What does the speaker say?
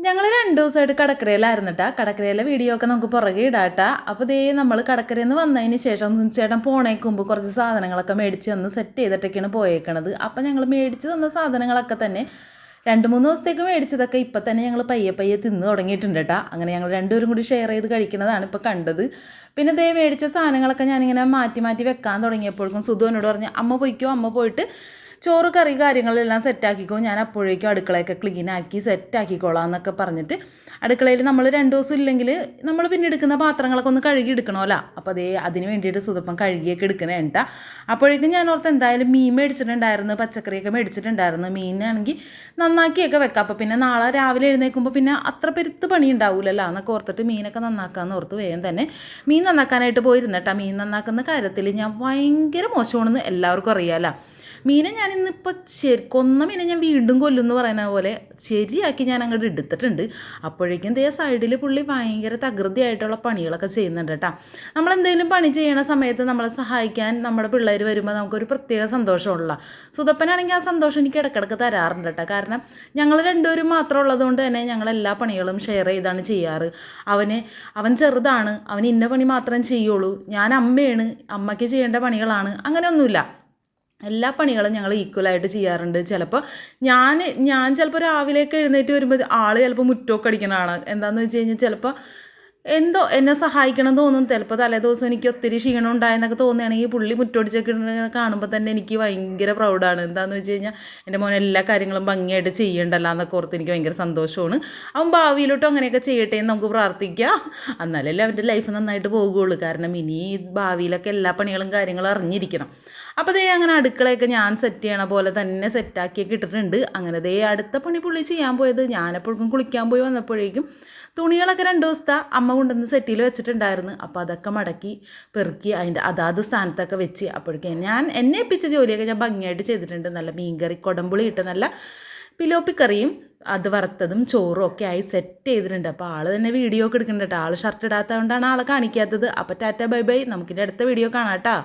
ഞങ്ങൾ 2 ദിവസമായിട്ട് കടക്കരയിലായിരുന്നു കേട്ടോ. കടക്കരയിലെ വീഡിയോ ഒക്കെ നമുക്ക് പുറകെ ഇടാട്ടാ. അപ്പോൾ ദേ നമ്മൾ കടക്കരയിൽ നിന്ന് വന്നതിന് ശേഷം ചേട്ടൻ പോണേക്ക് മുമ്പ് കുറച്ച് സാധനങ്ങളൊക്കെ മേടിച്ച് തന്ന് സെറ്റ് ചെയ്തിട്ടൊക്കെയാണ് പോയേക്കണത്. അപ്പോൾ ഞങ്ങൾ മേടിച്ച് തന്ന സാധനങ്ങളൊക്കെ തന്നെ 2-3 ദിവസത്തേക്ക് മേടിച്ചതൊക്കെ ഇപ്പം തന്നെ ഞങ്ങൾ പയ്യെ പയ്യെ തിന്ന് തുടങ്ങിയിട്ടുണ്ട് കേട്ടോ. അങ്ങനെ ഞങ്ങൾ രണ്ടുപേരും കൂടി ഷെയർ ചെയ്ത് കഴിക്കുന്നതാണ് ഇപ്പോൾ കണ്ടത്. പിന്നെ ദേ മേടിച്ച സാധനങ്ങളൊക്കെ ഞാനിങ്ങനെ മാറ്റി മാറ്റി വെക്കാൻ തുടങ്ങിയപ്പോഴേക്കും സുധു എന്നോട് പറഞ്ഞ് അമ്മ പോയിക്കോ, അമ്മ പോയിട്ട് ചോറ് കറി കാര്യങ്ങളെല്ലാം സെറ്റാക്കിക്കോ, ഞാൻ അപ്പോഴേക്കും അടുക്കളയൊക്കെ ക്ലീനാക്കി സെറ്റാക്കിക്കോളാം എന്നൊക്കെ പറഞ്ഞിട്ട് അടുക്കളയിൽ നമ്മൾ 2 ദിവസം ഇല്ലെങ്കിൽ നമ്മൾ പിന്നെ എടുക്കുന്ന പാത്രങ്ങളൊക്കെ ഒന്ന് കഴുകി എടുക്കണമല്ലോ. അപ്പോൾ അതേ അതിന് വേണ്ടിയിട്ട് സുതപ്പം കഴുകിയൊക്കെ എടുക്കണേ കേട്ടോ. അപ്പോഴേക്കും ഞാൻ ഓർത്ത് എന്തായാലും മീൻ മേടിച്ചിട്ടുണ്ടായിരുന്നു, പച്ചക്കറിയൊക്കെ മേടിച്ചിട്ടുണ്ടായിരുന്നു. മീനാണെങ്കിൽ നന്നാക്കിയൊക്കെ വെക്കാം. അപ്പോൾ പിന്നെ നാളെ രാവിലെ എഴുന്നേൽക്കുമ്പോൾ പിന്നെ അത്ര പെരുത്ത് പണി ഉണ്ടാവില്ലല്ലോ എന്നൊക്കെ ഓർത്തിട്ട് മീനൊക്കെ നന്നാക്കാമെന്ന് ഓർത്ത് വേഗം തന്നെ മീൻ നന്നാക്കാനായിട്ട് പോയിരുന്നേട്ടാ. മീൻ നന്നാക്കുന്ന കാര്യത്തിൽ ഞാൻ ഭയങ്കര മോശമാണെന്ന് എല്ലാവർക്കും അറിയാമല്ലോ. മീനെ ഞാൻ ഇന്നിപ്പോൾ കൊന്ന മീനെ ഞാൻ വീണ്ടും കൊല്ലുമെന്ന് പറയുന്ന പോലെ ശരിയാക്കി ഞാൻ അങ്ങോട്ട് എടുത്തിട്ടുണ്ട്. അപ്പോഴേക്കും ദേ സൈഡിൽ പുള്ളി ഭയങ്കര തകൃതിയായിട്ടുള്ള പണികളൊക്കെ ചെയ്യുന്നുണ്ട് കേട്ടോ. നമ്മളെന്തെങ്കിലും പണി ചെയ്യണ സമയത്ത് നമ്മളെ സഹായിക്കാൻ നമ്മുടെ പിള്ളേർ വരുമ്പോൾ നമുക്കൊരു പ്രത്യേക സന്തോഷമുള്ള. സുതപ്പനാണെങ്കിൽ ആ സന്തോഷം എനിക്ക് ഇടയ്ക്കിടയ്ക്ക് തരാറുണ്ട് കേട്ടോ. കാരണം ഞങ്ങൾ രണ്ടുപേരും മാത്രം ഉള്ളതുകൊണ്ട് തന്നെ ഞങ്ങൾ എല്ലാ പണികളും ഷെയർ ചെയ്താണ് ചെയ്യാറ്. അവൻ ചെറുതാണ്, അവൻ ഇന്ന പണി മാത്രം ചെയ്യുള്ളൂ, ഞാൻ അമ്മയാണ്, അമ്മയ്ക്ക് ചെയ്യേണ്ട പണികളാണ്, അങ്ങനെയൊന്നുമില്ല. എല്ലാ പണികളും ഞങ്ങൾ ഈക്വലായിട്ട് ചെയ്യാറുണ്ട്. ചിലപ്പോൾ ഞാൻ ചിലപ്പോൾ രാവിലെയൊക്കെ എഴുന്നേറ്റ് വരുമ്പോൾ ആൾ ചിലപ്പോൾ മുറ്റമൊക്കെ അടിക്കണതാണ്. എന്താണെന്ന് വെച്ച് കഴിഞ്ഞാൽ ചിലപ്പോൾ എന്തോ എന്നെ സഹായിക്കണം തോന്നും. ചിലപ്പോൾ തലേദിവസം എനിക്ക് ഒത്തിരി ക്ഷീണം ഉണ്ടായെന്നൊക്കെ തോന്നുകയാണെങ്കിൽ പുള്ളി മുറ്റോടിച്ചൊക്കെ കാണുമ്പോൾ തന്നെ എനിക്ക് ഭയങ്കര പ്രൗഡാണ്. എന്താണെന്ന് വെച്ച് കഴിഞ്ഞാൽ എൻ്റെ മോൻ എല്ലാ കാര്യങ്ങളും ഭംഗിയായിട്ട് ചെയ്യണ്ടല്ലോ എന്നൊക്കെ ഓർത്ത് എനിക്ക് ഭയങ്കര സന്തോഷമാണ്. അവൻ ഭാവിയിലോട്ടും അങ്ങനെയൊക്കെ ചെയ്യട്ടെ എന്ന് നമുക്ക് പ്രാർത്ഥിക്കാം. എന്നാലല്ലേ അവൻ്റെ ലൈഫ് നന്നായിട്ട് പോകുകയുള്ളൂ. കാരണം ഇനി ഭാവിയിലൊക്കെ എല്ലാ പണികളും കാര്യങ്ങളും അറിഞ്ഞിരിക്കണം. അപ്പോൾ ദേ അങ്ങനെ അടുക്കളയൊക്കെ ഞാൻ സെറ്റ് ചെയ്യണ പോലെ തന്നെ സെറ്റാക്കിയൊക്കെ ഇട്ടിട്ടുണ്ട്. അങ്ങനെ ദേ അടുത്ത പണി പുള്ളി ചെയ്യാൻ പോയത് ഞാനെപ്പോഴും കുളിക്കാൻ പോയി വന്നപ്പോഴേക്കും തുണികളൊക്കെ 2 ദിവസത്തെ അമ്മ കൊണ്ടുവന്ന് സെറ്റിയിൽ വെച്ചിട്ടുണ്ടായിരുന്നു. അപ്പോൾ അതൊക്കെ മടക്കി പെറുക്കി അതിൻ്റെ അതാത് സ്ഥാനത്തൊക്കെ വെച്ച് അപ്പോഴേക്കും എന്നെ ഏൽപ്പിച്ച ജോലിയൊക്കെ ഞാൻ ഭംഗിയായിട്ട് ചെയ്തിട്ടുണ്ട്. നല്ല മീൻകറി കൊടമ്പുളി ഇട്ട് നല്ല പിലോപ്പി കറിയും അത് വറുത്തതും ചോറും ഒക്കെ ആയി സെറ്റ് ചെയ്തിട്ടുണ്ട്. അപ്പോൾ ആൾ തന്നെ വീഡിയോ ഒക്കെ എടുക്കുന്നുണ്ട് കേട്ടോ. ആൾ ഷർട്ട് ഇടാത്തത് കൊണ്ടാണ് ആളെ കാണിക്കാത്തത്. അപ്പോൾ ടാറ്റ ബൈ ബൈ, നമുക്കിൻ്റെ അടുത്ത വീഡിയോ കാണാം കേട്ടോ.